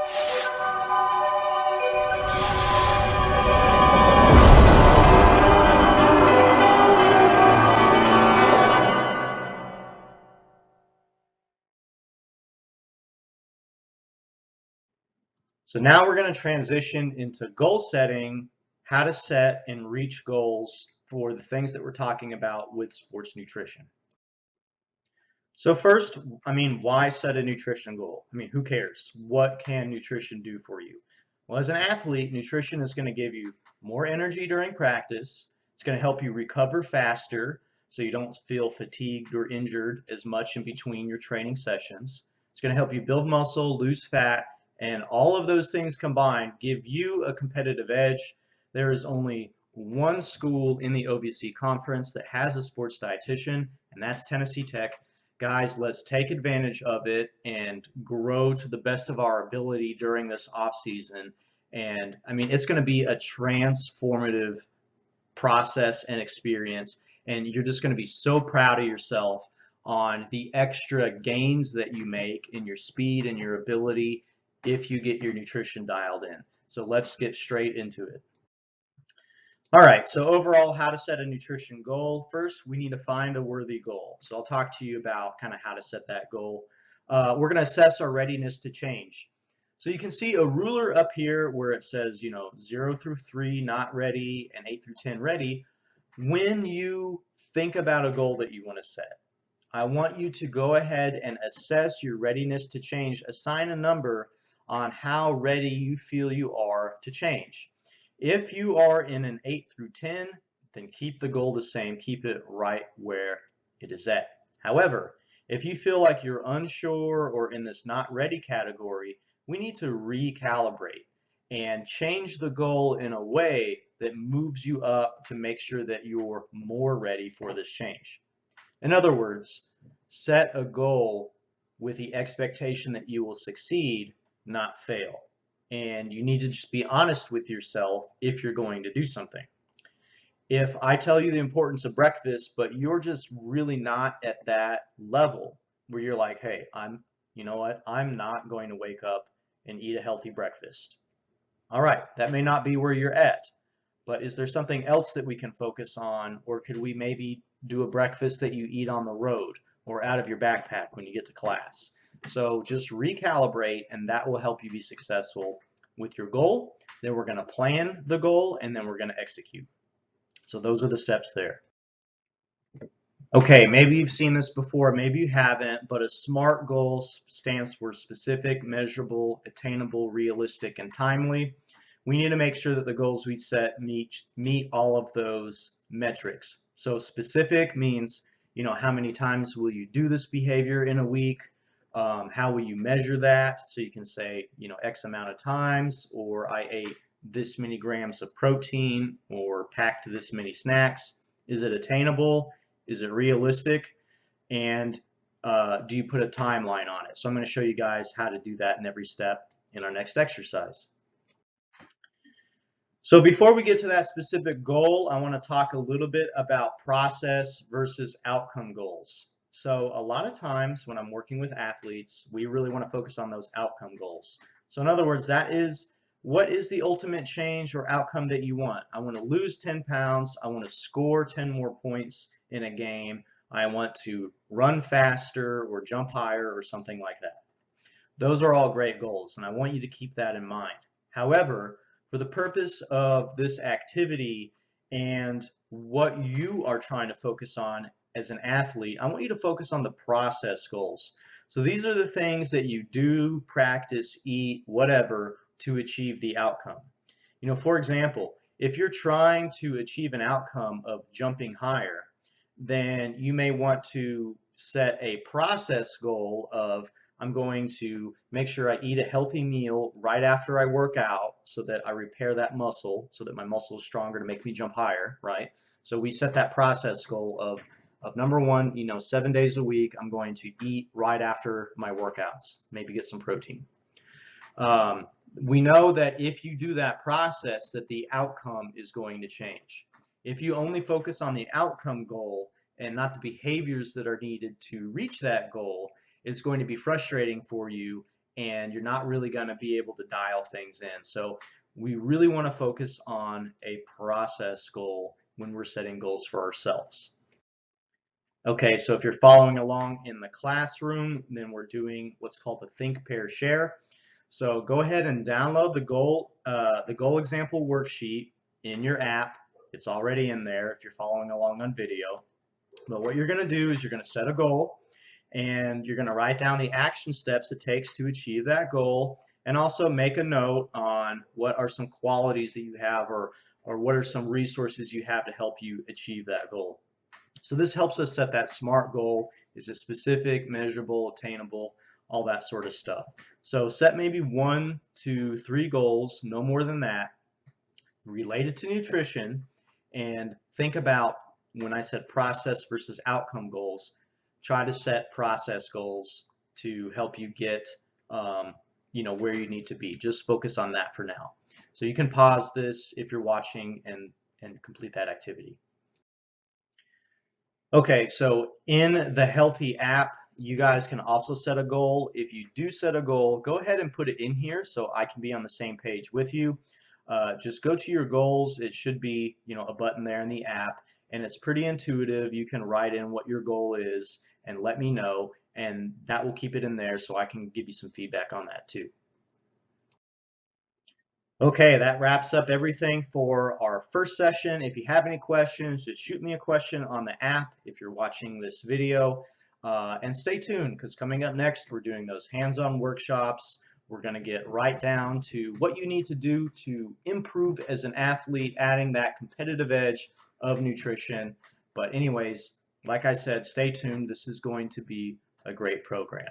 So now we're going to transition into goal setting, how to set and reach goals for the things that we're talking about with sports nutrition. So first, why set a nutrition goal? Who cares? What can nutrition do for you? Well, as an athlete, nutrition is going to give you more energy during practice. It's going to help you recover faster so you don't feel fatigued or injured as much in between your training sessions. It's going to help you build muscle, lose fat, and all of those things combined give you a competitive edge. There is only one school in the OVC conference that has a sports dietitian, and that's Tennessee Tech. Guys, let's take advantage of it and grow to the best of our ability during this off season. And it's going to be a transformative process and experience, and you're just going to be so proud of yourself on the extra gains that you make in your speed and your ability if you get your nutrition dialed in. So let's get straight into it. All right, so overall, how to set a nutrition goal. First, we need to find a worthy goal. So I'll talk to you about kind of how to set that goal. We're going to assess our readiness to change. So you can see a ruler up here where it says, 0 through 3 not ready and 8 through 10 ready. When you think about a goal that you want to set, I want you to go ahead and assess your readiness to change. Assign a number on how ready you feel you are to change. If you are in an 8 through 10, then keep the goal the same. Keep it right where it is at. However, if you feel like you're unsure or in this not ready category, we need to recalibrate and change the goal in a way that moves you up to make sure that you're more ready for this change. In other words, set a goal with the expectation that you will succeed, not fail. And you need to just be honest with yourself if you're going to do something. If I tell you the importance of breakfast, but you're just really not at that level where you're like, hey, you know what? I'm not going to wake up and eat a healthy breakfast. All right, that may not be where you're at, but is there something else that we can focus on, or could we maybe do a breakfast that you eat on the road or out of your backpack when you get to class? So just recalibrate, and that will help you be successful with your goal. Then we're going to plan the goal, and then we're going to execute. So those are the steps there. Okay, maybe you've seen this before, maybe you haven't, but a SMART goal stands for specific, measurable, attainable, realistic, and timely. We need to make sure that the goals we set meet all of those metrics. So specific means, how many times will you do this behavior in a week? How will you measure that? So you can say, X amount of times, or I ate this many grams of protein, or packed this many snacks. Is it attainable? Is it realistic? And do you put a timeline on it? So I'm going to show you guys how to do that in every step in our next exercise. So before we get to that specific goal, I want to talk a little bit about process versus outcome goals. So a lot of times when I'm working with athletes, we really want to focus on those outcome goals. So in other words, that is, what is the ultimate change or outcome that you want? I want to lose 10 pounds. I want to score 10 more points in a game. I want to run faster or jump higher or something like that. Those are all great goals, and I want you to keep that in mind. However, for the purpose of this activity and what you are trying to focus on as an athlete, I want you to focus on the process goals. So these are the things that you do, practice, eat, whatever, to achieve the outcome. For example, if you're trying to achieve an outcome of jumping higher, then you may want to set a process goal of, I'm going to make sure I eat a healthy meal right after I work out so that I repair that muscle, so that my muscle is stronger to make me jump higher, right? So we set that process goal of number one, 7 days a week, I'm going to eat right after my workouts, maybe get some protein. We know that if you do that process, that the outcome is going to change. If you only focus on the outcome goal and not the behaviors that are needed to reach that goal, it's going to be frustrating for you and you're not really going to be able to dial things in. So we really want to focus on a process goal when we're setting goals for ourselves. Okay, so if you're following along in the classroom, then we're doing what's called the Think, Pair, Share. So go ahead and download the goal example worksheet in your app. It's already in there if you're following along on video. But what you're going to do is you're going to set a goal, and you're going to write down the action steps it takes to achieve that goal, and also make a note on what are some qualities that you have, or what are some resources you have to help you achieve that goal. So this helps us set that SMART goal. Is it specific, measurable, attainable, all that sort of stuff. So set maybe 1 to 3 goals, no more than that, related to nutrition, and think about when I said process versus outcome goals. Try to set process goals to help you get where you need to be. Just focus on that for now. So you can pause this if you're watching and complete that activity. Okay, so in the Healthy app, you guys can also set a goal. If you do set a goal, go ahead and put it in here so I can be on the same page with you. Just go to your goals. It should be, a button there in the app, and it's pretty intuitive. You can write in what your goal is and let me know, and that will keep it in there so I can give you some feedback on that too. Okay, that wraps up everything for our first session. If you have any questions, just shoot me a question on the app if you're watching this video. And stay tuned, because coming up next, we're doing those hands-on workshops. We're going to get right down to what you need to do to improve as an athlete, adding that competitive edge of nutrition. But anyways, like I said, stay tuned. This is going to be a great program.